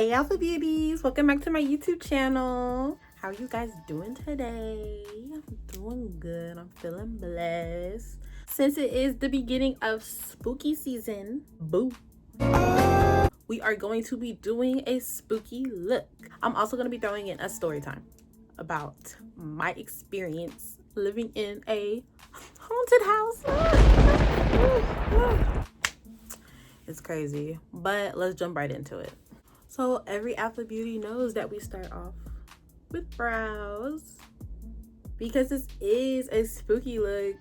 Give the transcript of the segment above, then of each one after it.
Hey Alpha Beauties, welcome back to my YouTube channel. How are you guys doing today? I'm doing good. I'm feeling blessed. Since it is the beginning of spooky season, boo, we are going to be doing a spooky look. I'm also going to be throwing in a story time about my experience living in a haunted house. It's crazy, but let's jump right into it. So every Alpha Beauty knows that we start off with brows. Because this is a spooky look,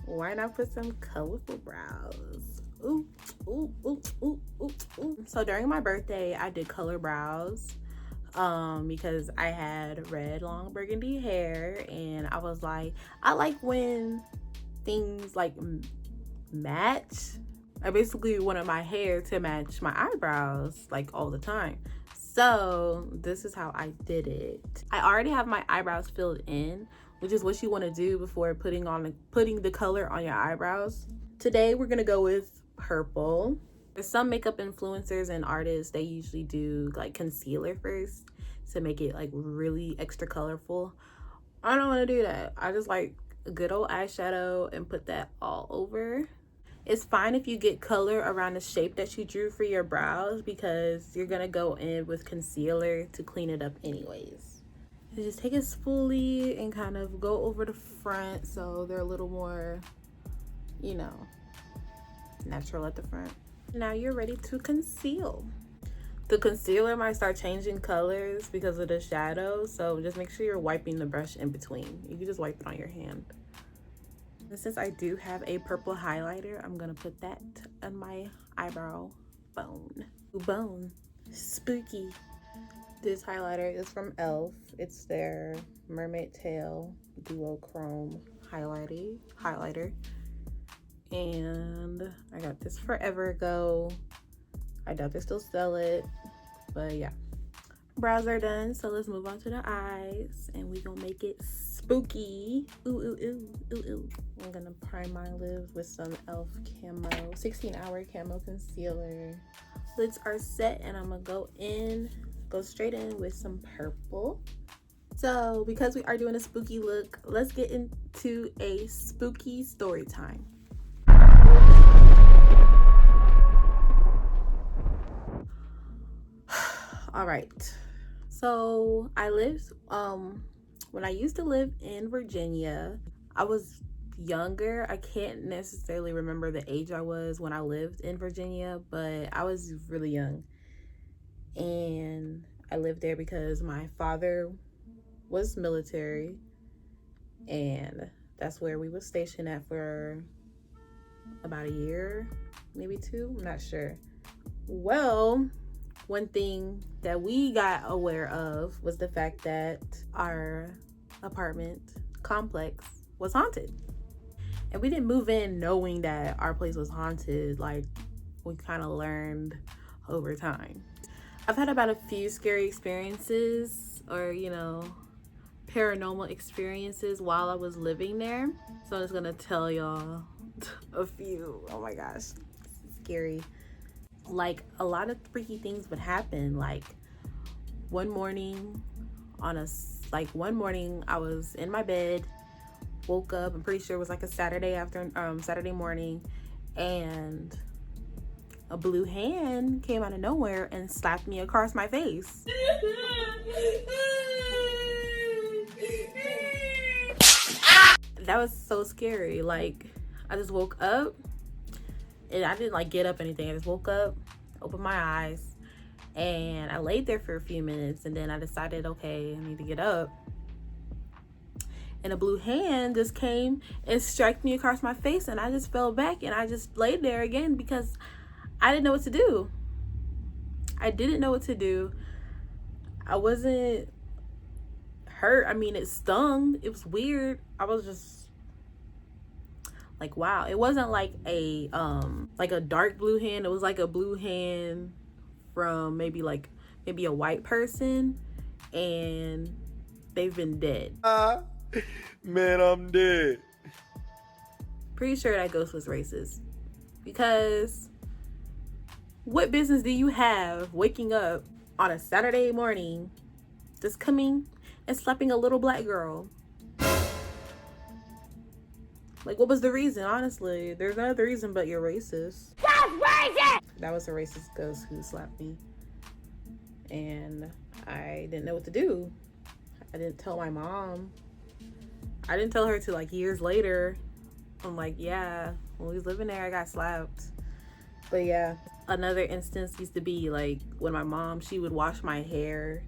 why not put some colorful brows? Ooh, ooh, ooh, ooh, ooh, ooh. So during my birthday, I did color brows because I had red long burgundy hair, and I was like, I like when things like match. I basically wanted my hair to match my eyebrows like all the time. So this is how I did it. I already have my eyebrows filled in, which is what you want to do before putting the color on your eyebrows. Today we're gonna go with purple. There's some makeup influencers and artists, they usually do like concealer first to make it like really extra colorful. I don't want to do that. I just like a good old eyeshadow and put that all over. It's fine if you get color around the shape that you drew for your brows because you're gonna go in with concealer to clean it up anyways. So just take a spoolie and kind of go over the front so they're a little more, you know, natural at the front. Now you're ready to conceal. The concealer might start changing colors because of the shadow, so just make sure you're wiping the brush in between. You can just wipe it on your hand. And since I do have a purple highlighter, I'm gonna put that on my eyebrow bone. Bone. Spooky. This highlighter is from e.l.f. It's their Mermaid Tail Duochrome highlighter. And I got this forever ago. I doubt they still sell it, but yeah. Brows are done, so let's move on to the eyes, and we gonna make it spooky. Ooh, ooh, ooh, ooh, ooh. I'm gonna prime my lids with some e.l.f. camo 16-hour camo concealer. Lids are set, and I'm gonna go straight in with some purple. So because we are doing a spooky look, let's get into a spooky story time. All right, so I lived when I used to live in Virginia. I was younger. I can't necessarily remember the age I was when I lived in Virginia, but I was really young. And I lived there because my father was military, and that's where we were stationed at for about a year, maybe two, I'm not sure. Well, one thing that we got aware of was the fact that our apartment complex was haunted. And we didn't move in knowing that our place was haunted. Like, we kind of learned over time. I've had about a few scary experiences or, you know, paranormal experiences while I was living there. So I'm just gonna tell y'all a few. Oh my gosh, scary. Like, a lot of freaky things would happen. Like one morning I was in my bed, woke up, I'm pretty sure it was like a Saturday morning, and a blue hand came out of nowhere and slapped me across my face. That was so scary. Like, I just woke up, and I didn't like get up or anything. I just woke up, opened my eyes, and I laid there for a few minutes, and then I decided, okay, I need to get up. And a blue hand just came and struck me across my face, and I just fell back, and I just laid there again because I didn't know what to do. I didn't know what to do. I wasn't hurt. I mean, it stung. It was weird. I was just like, wow. It wasn't like a dark blue hand. It was like a blue hand from maybe a white person, and they've been dead. Man, I'm dead. Pretty sure that ghost was racist, because what business do you have waking up on a Saturday morning, just coming and slapping a little black girl. Like, what was the reason? Honestly, there's no other reason but you're racist. That's racist! That was a racist ghost who slapped me. And I didn't know what to do. I didn't tell my mom. I didn't tell her till like years later. I'm like, yeah, when we was living there, I got slapped. But yeah, another instance used to be like when my mom, she would wash my hair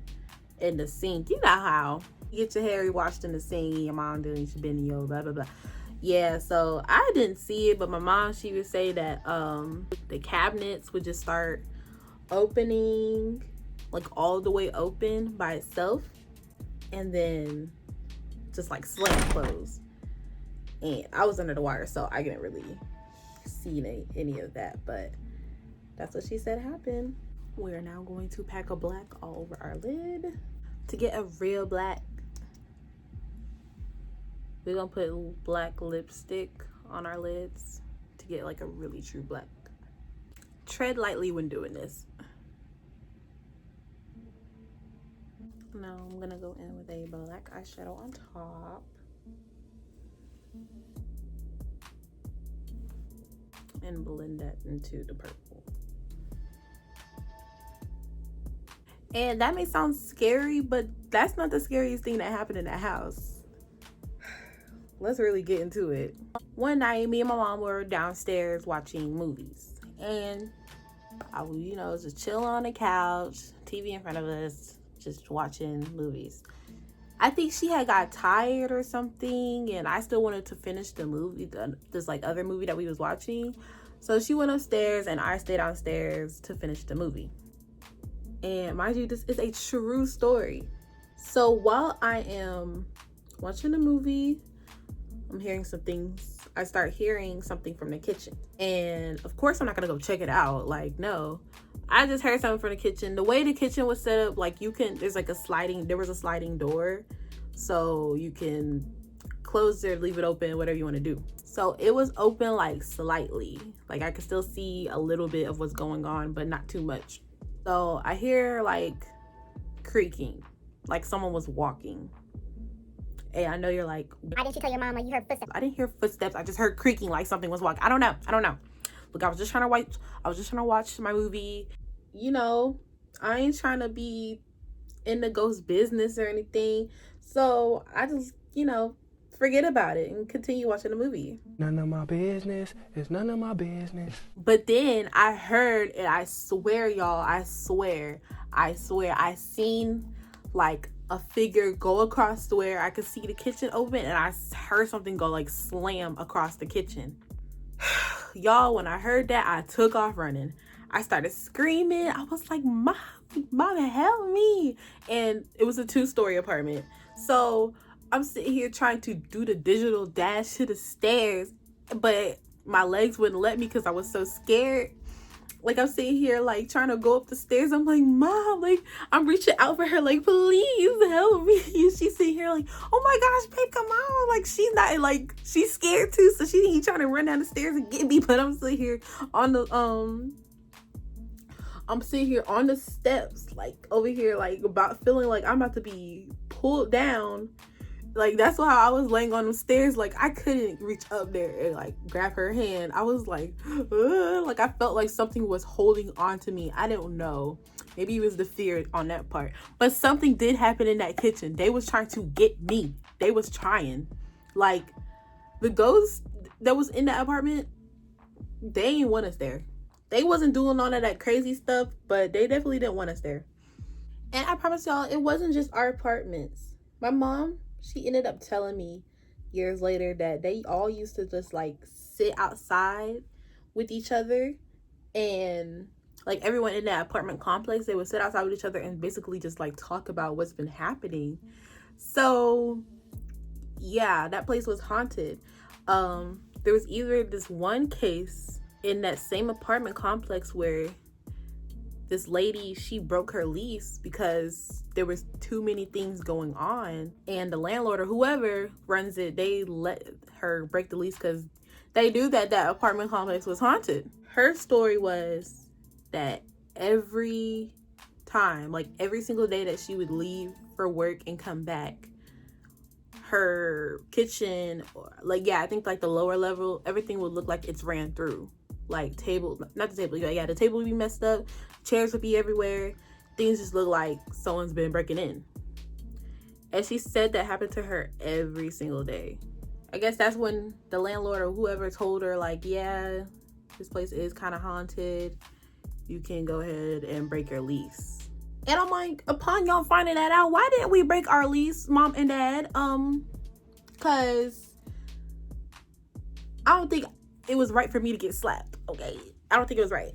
in the sink. You know how you get your hair washed in the sink, your mom doing she been yo, blah, blah, blah. Yeah, so I didn't see it, but my mom, she would say that the cabinets would just start opening, like all the way open by itself, and then just like slam close. And I was under the water, so I didn't really see any of that, but that's what she said happened. We're now going to pack a black all over our lid. To get a real black, we're gonna put black lipstick on our lids to get like a really true black. Tread lightly when doing this. Now I'm gonna go in with a black eyeshadow on top. And blend that into the purple. And that may sound scary, but that's not the scariest thing that happened in that house. Let's really get into it. One night, me and my mom were downstairs watching movies. And I was, you know, just chilling on the couch, TV in front of us, just watching movies. I think she had got tired or something, and I still wanted to finish the movie, this like other movie that we was watching. So she went upstairs and I stayed downstairs to finish the movie. And mind you, this is a true story. So while I am watching the movie, I'm hearing some things. I start hearing something from the kitchen. And of course I'm not gonna go check it out. Like, no. I just heard something from the kitchen. The way the kitchen was set up, like there was a sliding door. So you can close it, leave it open, whatever you want to do. So it was open like slightly. Like I could still see a little bit of what's going on, but not too much. So I hear like creaking, like someone was walking. Hey, I know you're like, why didn't you tell your mom like you heard footsteps? I didn't hear footsteps. I just heard creaking like something was walking. I don't know. Look, I was just trying to watch my movie. You know, I ain't trying to be in the ghost business or anything. So I just, you know, forget about it and continue watching the movie. None of my business. It's none of my business. But then I heard, and I swear, y'all, I swear, I seen like a figure go across where I could see the kitchen open, and I heard something go like slam across the kitchen. Y'all, when I heard that, I took off running. I started screaming. I was like, Mom, help me. And it was a 2-story apartment. So I'm sitting here trying to do the digital dash to the stairs, but my legs wouldn't let me because I was so scared. Like, I'm sitting here, like, trying to go up the stairs. I'm like, Mom, like, I'm reaching out for her, like, please help me. And she's sitting here, like, oh my gosh, babe, come on. Like, she's not, like, she's scared too. So she's trying to run down the stairs and get me. But I'm sitting here on the, steps, like, over here, like, feeling like I'm about to be pulled down. Like, that's why I was laying on the stairs. Like, I couldn't reach up there and, like, grab her hand. I was like, ugh. Like, I felt like something was holding on to me. I don't know. Maybe it was the fear on that part. But something did happen in that kitchen. They was trying to get me. They was trying. Like, the ghost that was in that apartment, they ain't want us there. They wasn't doing all of that crazy stuff, but they definitely didn't want us there. And I promise y'all, it wasn't just our apartments. My mom, she ended up telling me years later that they all used to just like sit outside with each other, and like everyone in that apartment complex, they would sit outside with each other and basically just like talk about what's been happening. So yeah, that place was haunted. There was either this one case in that same apartment complex where this lady, she broke her lease because there was too many things going on, and the landlord or whoever runs it, they let her break the lease because they knew that that apartment complex was haunted. Her story was that every time. Like every single day that she would leave for work and come back, her kitchen, like, yeah, I think like the lower level, everything would look like it's ran through. Like table, not the table, yeah, the table would be messed up, chairs would be everywhere, things just look like someone's been breaking in. And she said that happened to her every single day. I guess that's when the landlord or whoever told her, like, yeah, this place is kind of haunted, you can go ahead and break your lease. And I'm like, upon y'all finding that out, why didn't we break our lease, mom and dad? Because I don't think it was right for me to get slapped, okay? I don't think it was right.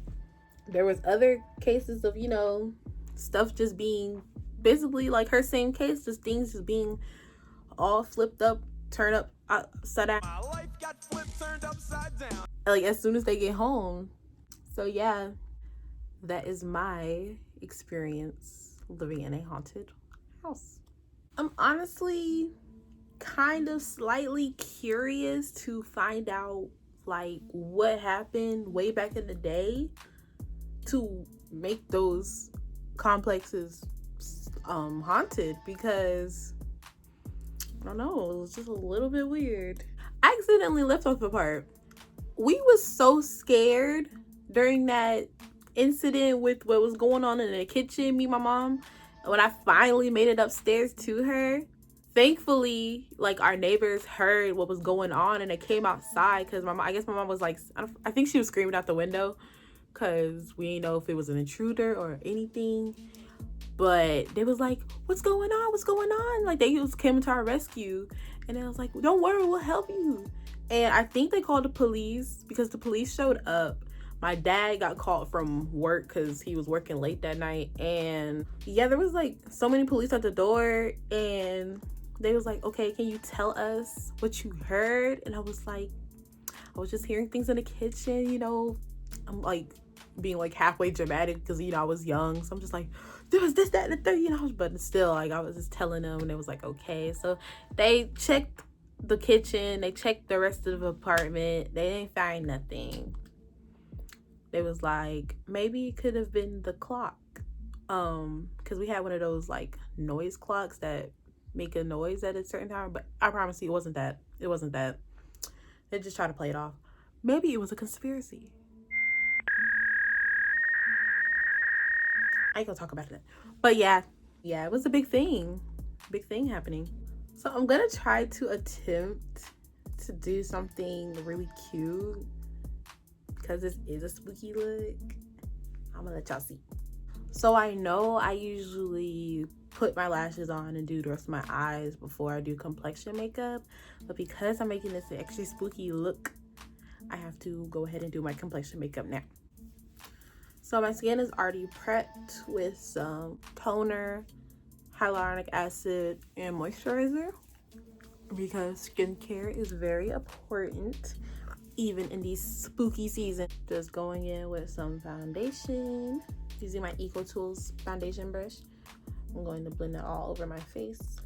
There was other cases of, you know, stuff just being, basically like her same case, just things just being all flipped up, turned up, upside down. My life got flipped, turned upside down. Like as soon as they get home. So yeah, that is my experience living in a haunted house. I'm honestly kind of slightly curious to find out like what happened way back in the day to make those complexes haunted, because I don't know, it was just a little bit weird. I accidentally left off the part. We was so scared during that incident with what was going on in the kitchen, me and my mom, when I finally made it upstairs to her. Thankfully, like our neighbors heard what was going on and they came outside, because I guess my mom was like, I think she was screaming out the window because we didn't know if it was an intruder or anything. But they was like, what's going on? What's going on? Like they just came to our rescue, and I was like, don't worry, we'll help you. And I think they called the police because the police showed up. My dad got called from work because he was working late that night. And yeah, there was like so many police at the door, and they was like, okay, can you tell us what you heard? And I was like, I was just hearing things in the kitchen, you know. I'm like being like halfway dramatic because, you know, I was young. So I'm just like, there was this, that, and the third, you know. But still, like, I was just telling them, and it was like, okay. So they checked the kitchen, they checked the rest of the apartment, they didn't find nothing. They was like, maybe it could have been the clock, because we had one of those like noise clocks that make a noise at a certain time. But I promise you, it wasn't that. They just tried to play it off. Maybe it was a conspiracy. I ain't gonna talk about that. But yeah, it was a big thing happening. So I'm gonna try to attempt to do something really cute, because this is a spooky look. I'm gonna let y'all see. So I know I usually put my lashes on and do the rest of my eyes before I do complexion makeup, but because I'm making this an extra spooky look, I have to go ahead and do my complexion makeup now. So my skin is already prepped with some toner, hyaluronic acid, and moisturizer, because skincare is very important even in these spooky seasons. Just going in with some foundation, using my Eco Tools foundation brush. I'm going to blend it all over my face.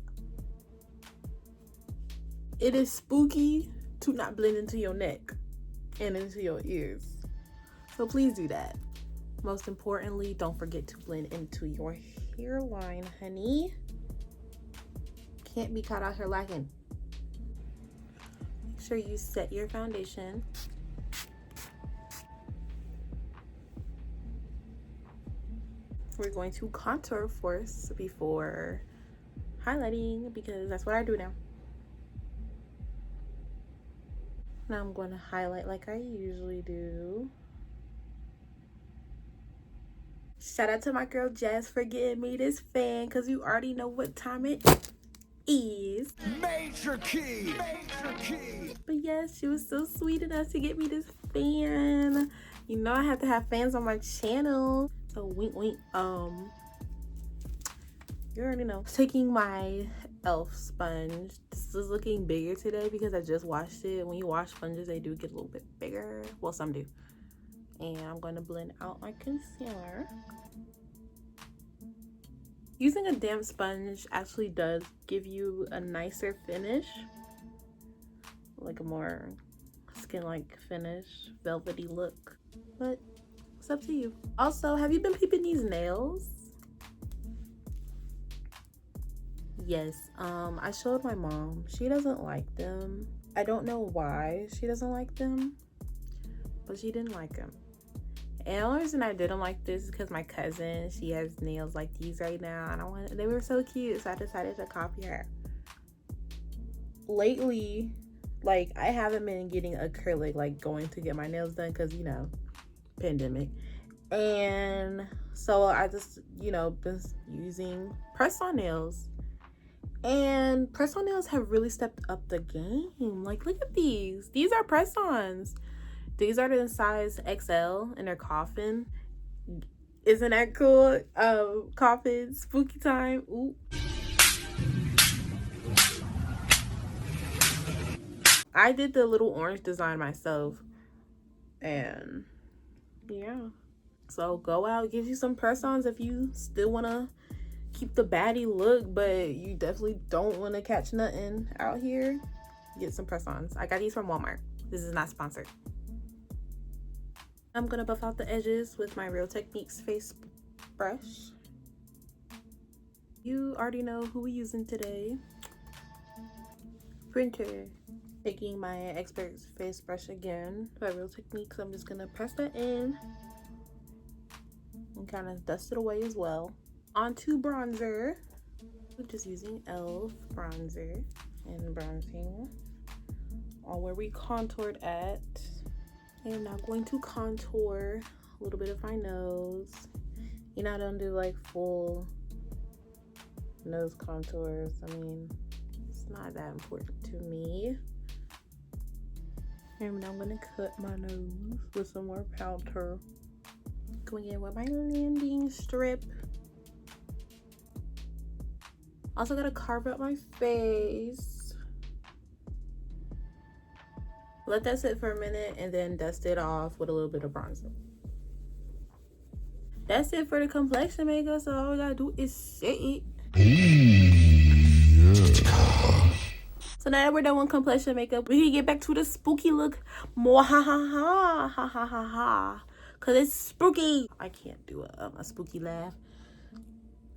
It is spooky to not blend into your neck and into your ears, so please do that. Most importantly, don't forget to blend into your hairline, honey. Can't be caught out here lacking. Make sure you set your foundation. We're going to contour first before highlighting, because that's what I do now. Now I'm going to highlight like I usually do. Shout out to my girl Jazz for getting me this fan, because you already know what time it is. Major key. But yes, she was so sweet enough to get me this fan. You know I have to have fans on my channel. So wink wink. You already know. Taking my e.l.f. sponge. This is looking bigger today because I just washed it. When you wash sponges, they do get a little bit bigger. Well, some do. And I'm going to blend out my concealer. Using a damp sponge actually does give you a nicer finish, like a more skin-like finish, velvety look, but it's up to you. Also, have you been peeping these nails? Yes, I showed my mom. She doesn't like them. I don't know why she doesn't like them, but she didn't like them. And the only reason I didn't like this is because my cousin, she has nails like these right now, and they were so cute, so I decided to copy her. Lately, like, I haven't been getting acrylic, like going to get my nails done, because, you know, pandemic. And so I just, you know, been using press-on nails. And press-on nails have really stepped up the game. Like, look at these. These are press-ons. These are the size XL in their coffin. Isn't that cool? Coffin, spooky time. Ooh. I did the little orange design myself. And yeah. So go out, get you some press-ons if you still want to keep the baddie look, but you definitely don't want to catch nothing out here. Get some press-ons. I got these from Walmart. This is not sponsored. I'm gonna buff out the edges with my Real Techniques face brush. You already know who we're using today. Printer. Taking my expert face brush again by Real Techniques. I'm just gonna press that in and kind of dust it away as well. Onto bronzer. I'm just using e.l.f. bronzer and bronzing on where we contoured at. I'm now going to contour a little bit of my nose. You're not gonna do like full nose contours. I mean, it's not that important to me. And now I'm gonna cut my nose with some more powder. Going in with my landing strip. Also gotta carve up my face. Let that sit for a minute and then dust it off with a little bit of bronzer. That's it for the complexion makeup, so all we gotta do is set it. So now that we're done with complexion makeup, we can get back to the spooky look. More ha ha ha ha ha ha ha. Cause it's spooky. I can't do a spooky laugh.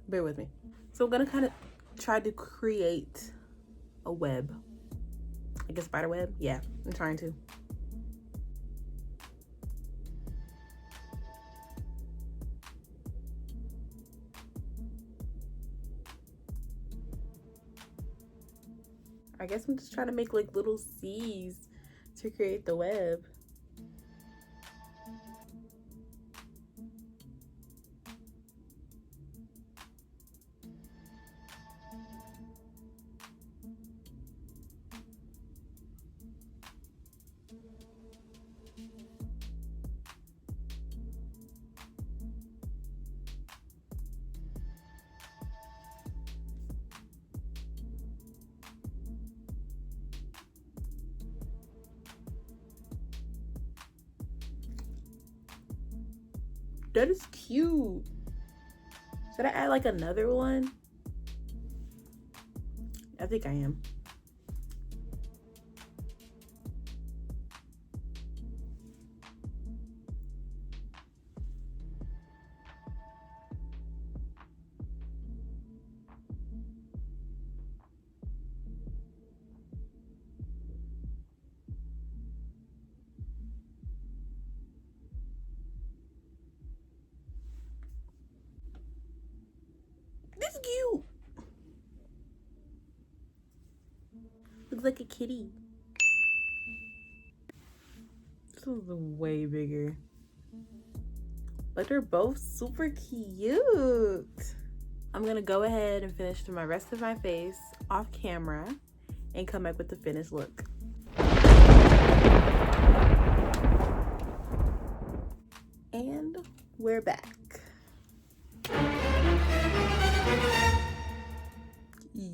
Bear with me. So I'm gonna kind of try to create a web. Like a spider web? Yeah, I'm trying to. I guess I'm just trying to make like little C's to create the web. That is cute. Should I add like another one? I think I am. This is cute. Looks like a kitty. This one's way bigger. But they're both super cute. I'm gonna go ahead and finish my rest of my face off camera and come back with the finished look. And we're back.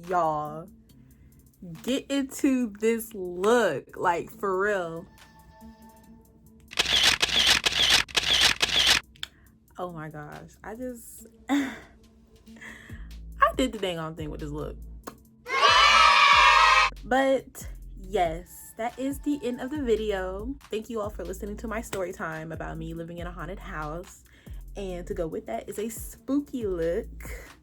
Y'all, get into this look, like for real. Oh my gosh, I did the dang on thing with this look. But yes, that is the end of the video. Thank you all for listening to my story time about me living in a haunted house. And to go with that is a spooky look.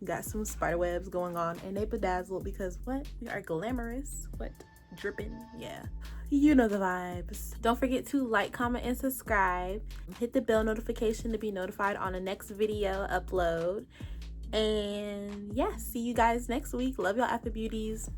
Got some spider webs going on and they bedazzled because what? We are glamorous. What? Dripping? Yeah. You know the vibes. Don't forget to like, comment, and subscribe. Hit the bell notification to be notified on the next video upload. And yeah, see you guys next week. Love y'all, After Beauties.